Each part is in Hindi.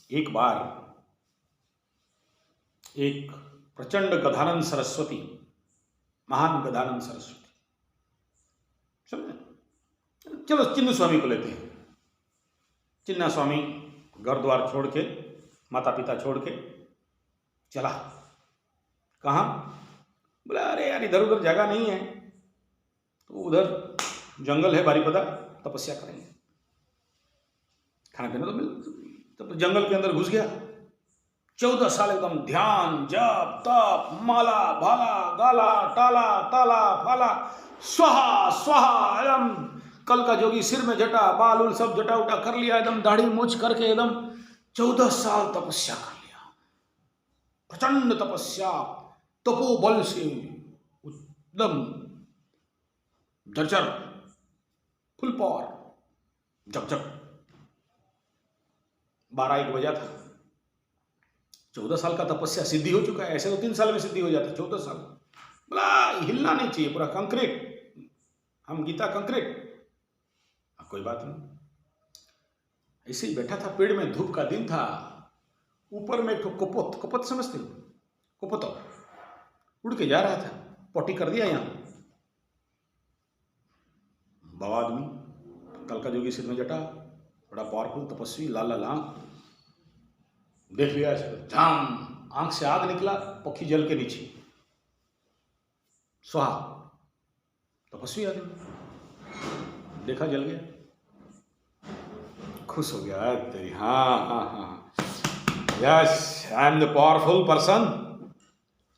एक बार एक प्रचंड गदानंद सरस्वती, महान गदानंद सरस्वती, समझे, चलो चिन्नू स्वामी को लेते हैं। चिन्ना स्वामी घर द्वार छोड़ के, माता पिता छोड़ के चला। कहाँ? बोला अरे यार इधर उधर जगह नहीं है, तो उधर जंगल है बारीपदा, तपस्या करेंगे, खाना पीना तो मिल। तब जंगल के अंदर घुस गया। 14 साल एकदम ध्यान, जप, तप, माला, भाला, गाला, टाला, ताला, फाला, स्वाहा स्वाहा, एकदम कल का जोगी, सिर में जटा, बाल उल सब जटा उटा कर लिया, एकदम दाढ़ी मूछ करके एकदम 14 साल तपस्या कर लिया। प्रचंड तपस्या, तपोबल से एकदम जर्जर, फुल पावर, जब जब 12-1 बजा था। 14 साल का तपस्या सिद्धि हो चुका है। ऐसे तो 3 साल में सिद्धि हो जाता है, 14 साल बोला हिलना नहीं चाहिए, पूरा कंक्रीट, हम गीता कंक्रीट। कोई बात नहीं, ऐसे ही बैठा था पेड़ में, धूप का दिन था। ऊपर में एक तो कपोत, कपोत समझते हो, कपोत उड़ के जा रहा था, पॉटी कर दिया यहाँ। बाबा आदमी, कल का जोगी, सिर में जटा, बड़ा पावरफुल तपस्वी, लाल लाल आंख, देख लिया ऐसे, जाम आंख से आग निकला, पक्षी जल के नीचे, स्वाहा, तपस्वी आदमी, देखा जल गया, खुश हो गया। तेरी हाँ हाँ हाँ, yes I am the powerful person,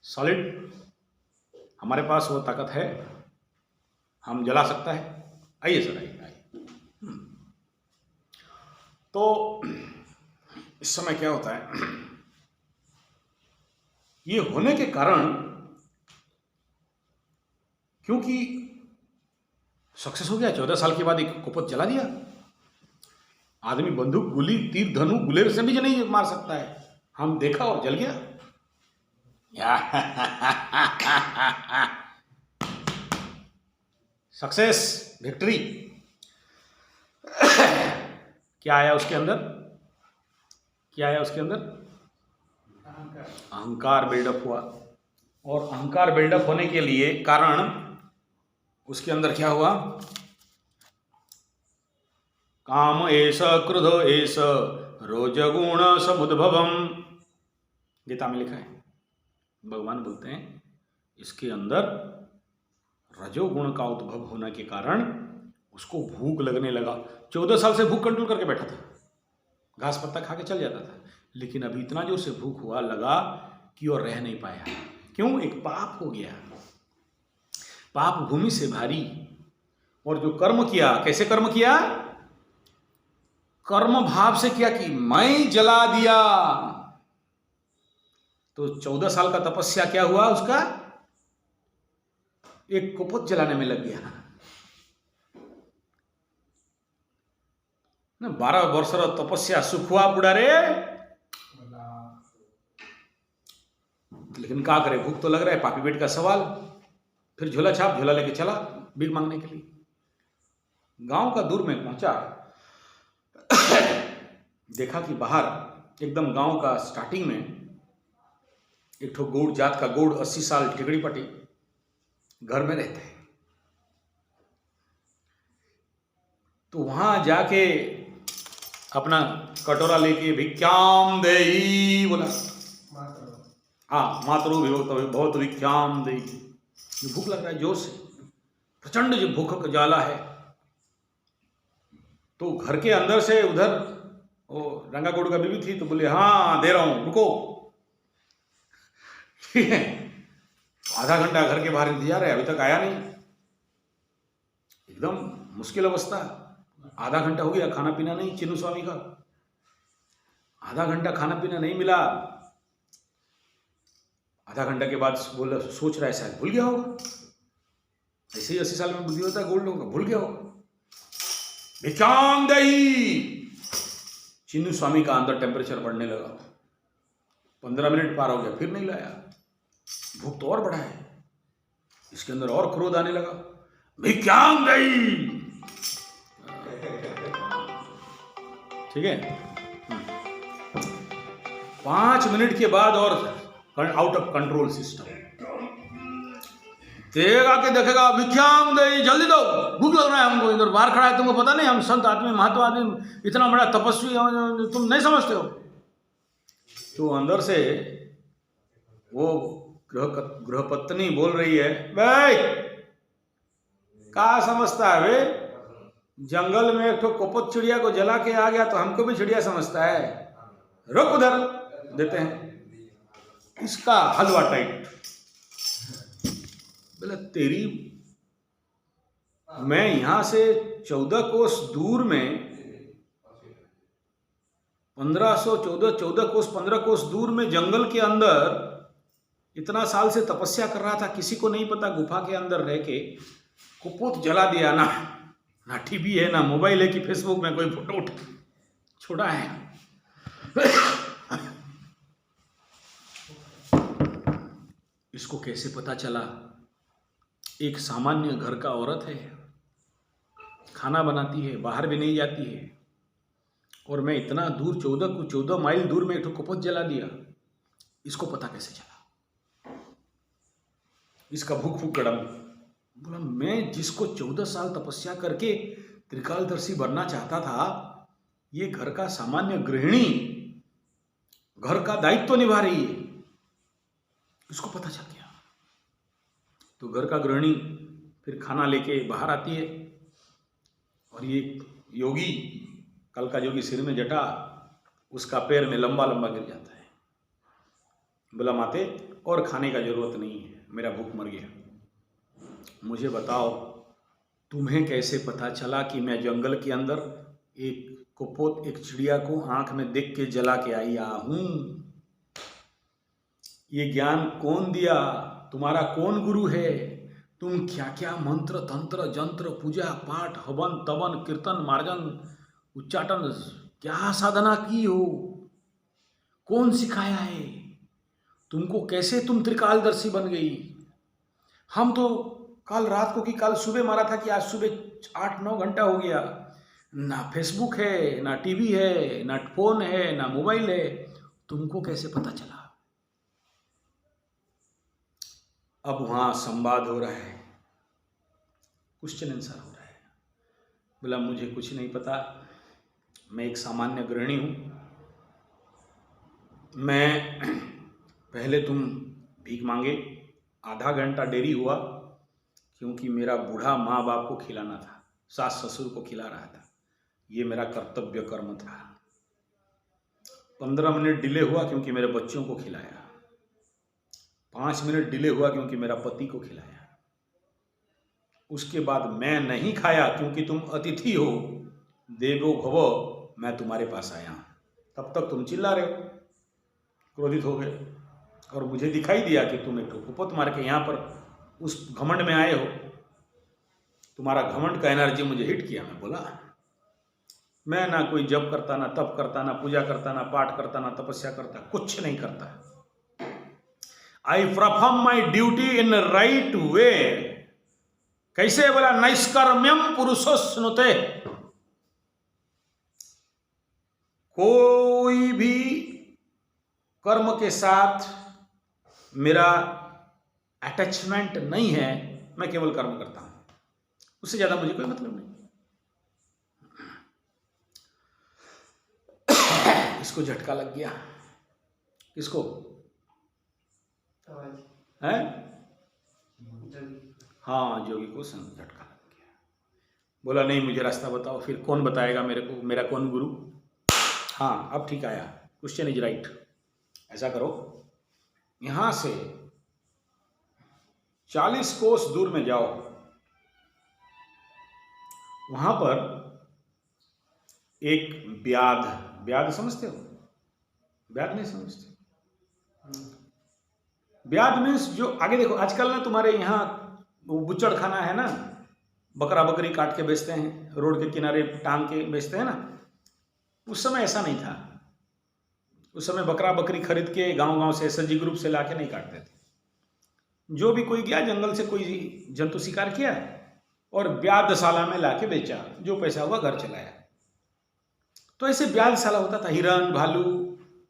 solid, हमारे पास वो ताकत है, हम जला सकता है। आइए सर, आइए आइए। तो इस समय क्या होता है, ये होने के कारण, क्योंकि सक्सेस हो गया, 14 साल के बाद एक कुपत जला दिया। आदमी बंदूक, गोली, तीर, धनु, गुलेर से भी नहीं मार सकता है, हम देखा और जल गया। Success, victory. क्या आया उसके अंदर? क्या आया उसके अंदर? अहंकार बिल्डअप हुआ। और अहंकार बिल्डअप होने के लिए कारण उसके अंदर क्या हुआ? काम एष क्रोध एष रोजगुण समुद्भवम, गीता में लिखा है। भगवान बोलते हैं इसके अंदर रजोगुण का उद्भव होने के कारण उसको भूख लगने लगा। 14 साल से भूख कंट्रोल करके बैठा था, घास पत्ता खा के चल जाता था, लेकिन अभी इतना जो से भूख हुआ, लगा कि और रह नहीं पाया। क्यों? एक पाप हो गया, पाप भूमि से भारी। और जो कर्म किया, कैसे कर्म किया? कर्म भाव से क्या की, मैं जला दिया। तो 14 साल का तपस्या क्या हुआ उसका? एक कुपत जलाने में लग गया ना। 12 वर्षर तपस्या सुखुआ बुढ़ारे, लेकिन क्या करे, भूख तो लग रहा है, पापी पेट का सवाल। फिर झोला छाप, झोला लेके चला भीख मांगने के लिए। गांव का दूर में पहुंचा, देखा कि बाहर एकदम गांव का स्टार्टिंग में एक ठो गौड़ जात का गौड़, 80 साल, टिकड़ी पटी, घर में रहते हैं। तो वहां जाके अपना कटोरा लेके भिक्षाम देही बोला। हाँ, मातरो विभक्त बहुत भिक्षाम देही। भूख लग रहा है जोर से, प्रचंड जो भूख का ज्वाला है। तो घर के अंदर से उधर वो रंगा गौड़ का बीवी थी, तो बोले हाँ दे रहा हूं, रुको। ठीक है, आधा घंटा घर के बाहर इंतजार है, अभी तक आया नहीं। एकदम मुश्किल अवस्था। आधा घंटा हो गया, खाना पीना नहीं चिन्नू स्वामी का। आधा घंटा खाना पीना नहीं मिला। आधा घंटा के बाद बोला, सोच रहा है शायद भूल गया होगा। ऐसे ही 80 साल में बुद्धि होता है गोल्ड होगा, भूल गया होगा। भिक्षाम देही। चिन्नू स्वामी का अंदर टेम्परेचर बढ़ने लगा। 15 मिनट पार हो गया, फिर नहीं लाया। भूख तो और बढ़ा है, इसके अंदर और क्रोध आने लगा। भिक्षाम देही। ठीक है। 5 मिनट के बाद और आउट ऑफ कंट्रोल सिस्टम। देगा के देखेगा, भिक्षाम दे, जल्दी दो, भूख लग रहा है हमको, इधर बाहर खड़ा है, तुमको पता नहीं हम संत आदमी, महात्मा आदमी, इतना बड़ा तपस्वी तुम नहीं समझते हो। तो अंदर से वो गृहपत्नी बोल रही है, भाई क्या समझता है वे, जंगल में एक तो कपोत चिड़िया को जला के आ गया तो हमको भी चिड़िया समझता है, रुक उधर, देते हैं इसका हलवा टाइट। बोले तेरी, मैं यहां से 14 कोस दूर में 14 कोस 15 कोस दूर में जंगल के अंदर इतना साल से तपस्या कर रहा था, किसी को नहीं पता गुफा के अंदर रह के कुपोत जला दिया। ना टीवी है, ना मोबाइल है कि फेसबुक में कोई फोटो छोड़ा है। इसको कैसे पता चला? एक सामान्य घर का औरत है, खाना बनाती है, बाहर भी नहीं जाती है, और मैं इतना दूर 14 माइल दूर में एक कुपोत जला दिया, इसको पता कैसे चला? इसका भूख गड़म। बोला मैं जिसको 14 साल तपस्या करके त्रिकालदर्शी बनना चाहता था, ये घर का सामान्य गृहिणी घर का दायित्व निभा रही है, इसको पता चल गया। तो घर का गृहिणी फिर खाना लेके बाहर आती है, और ये योगी, कल का योगी सिर में जटा, उसका पैर में लंबा लंबा गिर जाता है। बोला माते और खाने का जरूरत नहीं है, मेरा भूख मर गया। मुझे बताओ तुम्हें कैसे पता चला कि मैं जंगल के अंदर एक कुपोत, एक चिड़िया को आंख में देख के जला के आया हूं? ये ज्ञान कौन दिया? तुम्हारा कौन गुरु है? तुम क्या क्या मंत्र तंत्र जंत्र पूजा पाठ हवन तवन कीर्तन मार्जन उच्चाटन क्या साधना की हो? कौन सिखाया है तुमको? कैसे तुम त्रिकालदर्शी बन गई? हम तो कल रात को कि कल सुबह मारा था कि आज सुबह 8-9 घंटा हो गया, ना फेसबुक है, ना टीवी है, ना फोन है, ना मोबाइल है, तुमको कैसे पता चला? अब वहां संवाद हो रहा है, क्वेश्चन आंसर हो रहा है। बोला मुझे कुछ नहीं पता, मैं एक सामान्य गृहिणी हूं, मैं पहले तुम भीख मांगे, आधा घंटा देरी हुआ क्योंकि मेरा बूढ़ा माँ बाप को खिलाना था, सास ससुर को खिला रहा था, ये मेरा कर्तव्य कर्म था। 15 मिनट डिले हुआ क्योंकि मेरे बच्चों को खिलाया, 5 मिनट डिले हुआ क्योंकि मेरा पति को खिलाया, उसके बाद मैं नहीं खाया क्योंकि तुम अतिथि हो, देवो भव, मैं तुम्हारे पास आया। तब तक तुम चिल्ला रहे हो, क्रोधित हो गए, और मुझे दिखाई दिया कि तुम एक कुपोत मार के यहाँ पर उस घमंड में आए हो, तुम्हारा घमंड का एनर्जी मुझे हिट किया। मैं बोला मैं ना कोई जप करता, ना तप करता, ना पूजा करता, ना पाठ करता, ना तपस्या करता, कुछ नहीं करता। आई perform my duty in right way. कैसे? बोला नैष्कर्म्यम पुरुषोस्नुते। कोई भी कर्म के साथ मेरा अटैचमेंट नहीं है, मैं केवल कर्म करता हूं, उससे ज्यादा मुझे कोई मतलब नहीं। इसको झटका लग गया। किसको? है? हाँ, जोगी को झटका लग गया। बोला नहीं मुझे रास्ता बताओ। फिर कौन बताएगा मेरे को? मेरा कौन गुरु? हाँ अब ठीक आया, क्वेश्चन इज राइट। ऐसा करो, यहां से 40 कोस दूर में जाओ, वहां पर एक ब्याद समझते हो? ब्याद नहीं समझते? ब्याद मीन्स जो आगे देखो, आजकल ना तुम्हारे यहाँ वो बुच्चड़ खाना है ना, बकरा बकरी काट के बेचते हैं, रोड के किनारे टांग के बेचते हैं ना। उस समय ऐसा नहीं था। उस समय बकरा बकरी खरीद के गांव से एसएचजी ग्रुप से लाके नहीं काटते थे। जो भी कोई गया जंगल से कोई जंतु शिकार किया और ब्यादशाला में लाके बेचा, जो पैसा हुआ घर चलाया। तो ऐसे ब्यादशाला होता था, हिरण भालू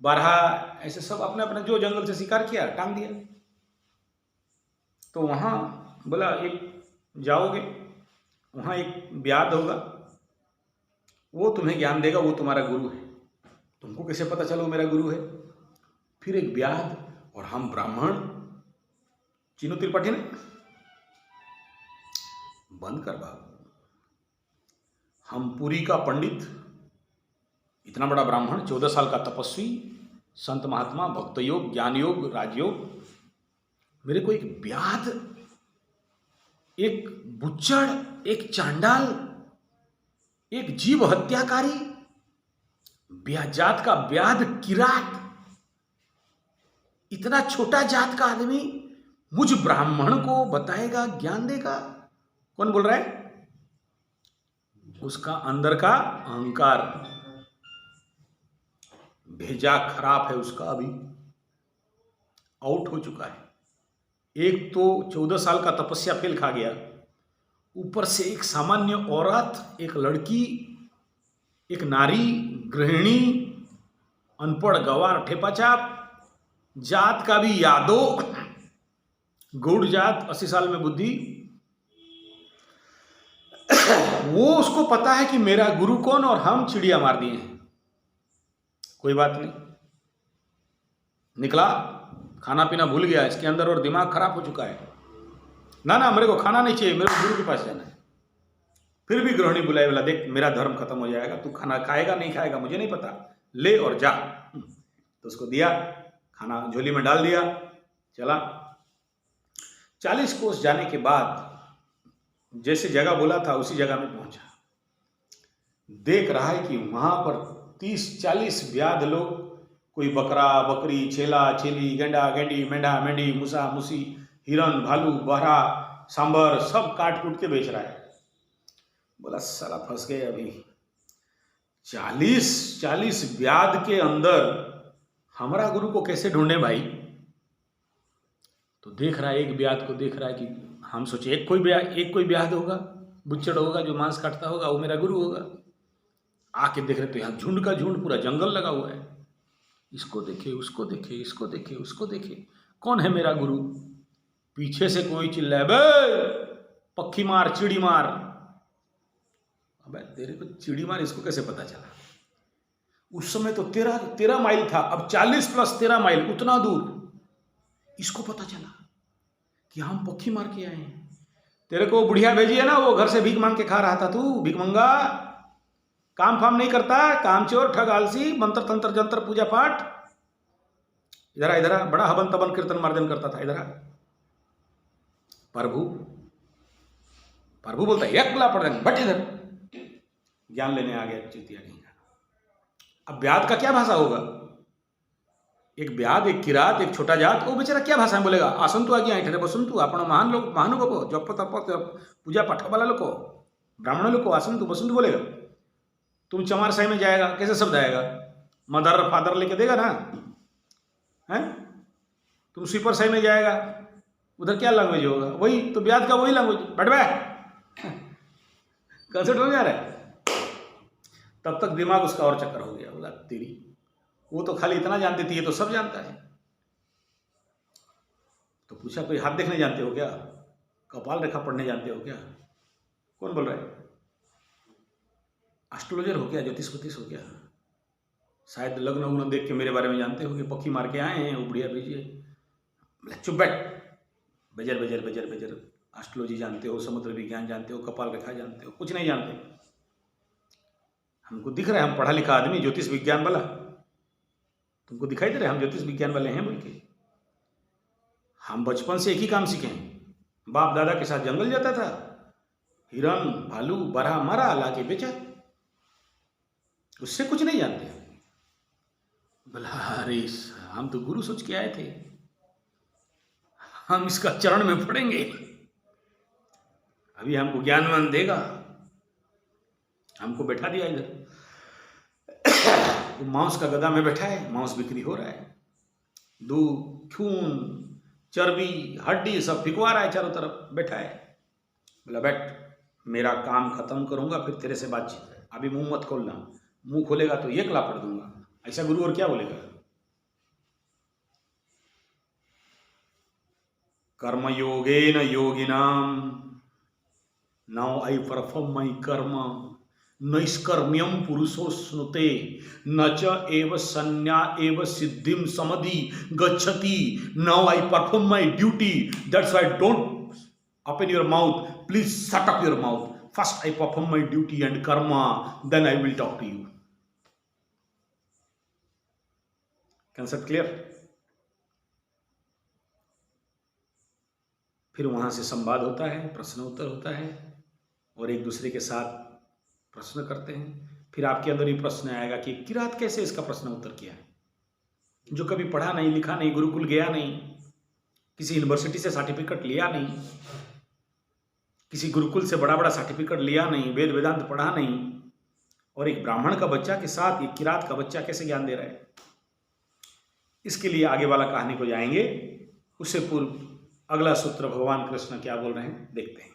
बारहा, ऐसे सब अपने अपने जो जंगल से शिकार किया टांग दिया। तो वहाँ बोला एक जाओगे, वहाँ एक व्याध होगा, वो तुम्हें ज्ञान देगा, वो तुम्हारा गुरु है। तुमको कैसे पता चला वो मेरा गुरु है? फिर एक व्याध और हम ब्राह्मण, चीनू त्रिपाठी ने, बंद कर बाबू, हम पुरी का पंडित, इतना बड़ा ब्राह्मण, 14 साल का तपस्वी, संत महात्मा, भक्त योग, ज्ञान योग, राजयोग, मेरे को एक व्याध, एक बुच्चड़, एक चांडाल, एक जीव हत्याकारी, जात का व्याध, किरात, इतना छोटा जात का आदमी मुझ ब्राह्मण को बताएगा, ज्ञान देगा? कौन बोल रहा है? उसका अंदर का अहंकार भेजा खराब है, उसका अभी आउट हो चुका है। एक तो 14 साल का तपस्या फेल खा गया, ऊपर से एक सामान्य औरत, एक लड़की, एक नारी, गृहिणी, अनपढ़, गवार, ठेपाचाप, जात का भी यादो, गौड़ जात, 80 साल में बुद्धि, वो उसको पता है कि मेरा गुरु कौन, और हम चिड़िया मार दिए हैं। कोई बात नहीं, निकला, खाना पीना भूल गया, इसके अंदर और दिमाग खराब हो चुका है। ना ना, मेरे को खाना नहीं चाहिए, मेरे को गुरु के पास जाना है। फिर भी गृहिणी बुलाए, बोला देख मेरा धर्म खत्म हो जाएगा, तू खाना खाएगा नहीं खाएगा मुझे नहीं पता, ले और जा। तो उसको दिया, खाना झोली में डाल दिया, चला। 40 कोस जाने के बाद जैसे जगह बोला था उसी जगह में पहुंचा। देख रहा है कि वहां पर 30-40 व्याध लोग, कोई बकरा बकरी, छेला छेली, गेंडा गेंडी, मेंढा मेंढी, मूसा मूसी, हिरन भालू, बहरा, सांबर, सब काट कूट के बेच रहा है। बोला साला फंस गए अभी। 40 व्याध के अंदर हमारा गुरु को कैसे ढूंढे भाई? तो देख रहा है, एक व्याध को देख रहा है कि हम सोचे एक कोई व्याध होगा, बुच्चड़ होगा जो मांस काटता होगा, वो मेरा गुरु होगा। आके देख रहे तो यहाँ झुंड का झुंड, पूरा जंगल लगा हुआ है। इसको देखे, उसको देखे, इसको देखे, उसको देखे, कौन है मेरा गुरु? पीछे से कोई चिल्लाए, बे पक्षी मार, चिड़ी मार। अबे तेरे को चिड़ी मार, इसको कैसे पता चला? उस समय तो 13 माइल था, अब 40 + 13 माइल, उतना दूर इसको पता चला कि हम पक्षी मार के आए हैं। तेरे को बुढ़िया भेजी है ना, वो घर से भीख मांग के खा रहा था, तू भीख मंगा, काम फाम नहीं करता, कामचोर, ठग, आलसी, मंत्र तंत्र जंत्र पूजा पाठ। इधर बड़ा हवन तबन कीर्तन मार्जन करता था। इधर प्रभु बोलता है एकला पड़ जाएंगे, बट इधर ज्ञान लेने आ गया चुतिया नहीं का। अब व्याध का क्या भाषा होगा? एक व्याध, एक किरात, एक छोटा जात, वो बेचारा क्या भाषा में बोलेगा? आसंतु आज्ञा एठरे बसंतु, आपण महान लोग, महानुभाव, जप तप पूजा पाठ वाला लोग, ब्राह्मण लोग को आसंतु बसंतु बोलेगा। तुम चमार साई में जाएगा, कैसे शब्द आएगा? मदर फादर लेके देगा ना, है? तुम स्वीपर साई में जाएगा, उधर क्या लैंग्वेज होगा? वही तो व्याध का वही लैंग्वेज, बैठ बे कंसर्ट हो जा रहा है। तब तक दिमाग उसका और चक्कर हो गया। बोला तेरी, वो तो खाली इतना जानती थी, ये तो सब जानता है। तो पूछा कोई हाथ देखने जानते हो क्या? कपाल रेखा पढ़ने जानते हो क्या? कौन बोल रहा है? एस्ट्रोलॉजर हो क्या? ज्योतिष हो क्या? शायद लग्न उग्न देख के मेरे बारे में जानते हो कि पक्षी मार के आए हैं, वो बढ़िया भेजिए। चुप बैठ, बेजर बेजर बेजर बेजर। एस्ट्रोलॉजी जानते हो, समुद्र विज्ञान जानते हो, कपाल रेखा जानते हो, कुछ नहीं जानते। हमको दिख रहा है हम पढ़ा लिखा आदमी, ज्योतिष विज्ञान वाला, तुमको दिखाई दे रहा है हम ज्योतिष विज्ञान वाले हैं बोल के? हम बचपन से एक ही काम सीखे हैं, बाप दादा के साथ जंगल जाता था, हिरन भालू बरहा मारा, लाके बेचा, उससे कुछ नहीं जानते। बोला अरे हम तो गुरु सोच के आए थे, हम इसका चरण में पड़ेंगे, अभी हमको ज्ञानवान देगा। हमको बैठा दिया इधर, वो मांस का गदा में बैठा है, मांस बिक्री हो रहा है, दूध, खून, चर्बी, हड्डी सब फिकवा रहा है, चारों तरफ बैठा है। बोला बैठ, मेरा काम खत्म करूंगा फिर तेरे से बातचीत है, अभी मुंह मत खोलना, मुंह खोलेगा तो एक लापड़ दूंगा। ऐसा गुरु और क्या बोलेगा? कर्मयोगेन योगिनाम, नाउ आई परफॉर्म माई कर्म, नैष्कर्म्यम पुरुषो स्नुते, न च एव संज्ञा एव सिद्धिम समधि गच्छति। Now I perform my duty, that's why don't open your mouth, please shut up your mouth. First I perform my duty and karma, then I will talk to you. Concept clear? फिर वहां से संवाद होता है, प्रश्न उत्तर होता है, और एक दूसरे के साथ प्रश्न करते हैं। फिर आपके अंदर ये प्रश्न आएगा कि किरात कैसे इसका प्रश्न उत्तर किया है, जो कभी पढ़ा नहीं, लिखा नहीं, गुरुकुल गया नहीं, किसी यूनिवर्सिटी से सर्टिफिकेट लिया नहीं, किसी गुरुकुल से बड़ा बड़ा सर्टिफिकेट लिया नहीं, वेद वेदांत पढ़ा नहीं, और एक ब्राह्मण का बच्चा के साथ एक किरात का बच्चा कैसे ज्ञान दे रहा है। इसके लिए आगे वाला कहानी को जाएंगे। उससे पूर्व अगला सूत्र भगवान कृष्ण क्या बोल रहे हैं देखते हैं।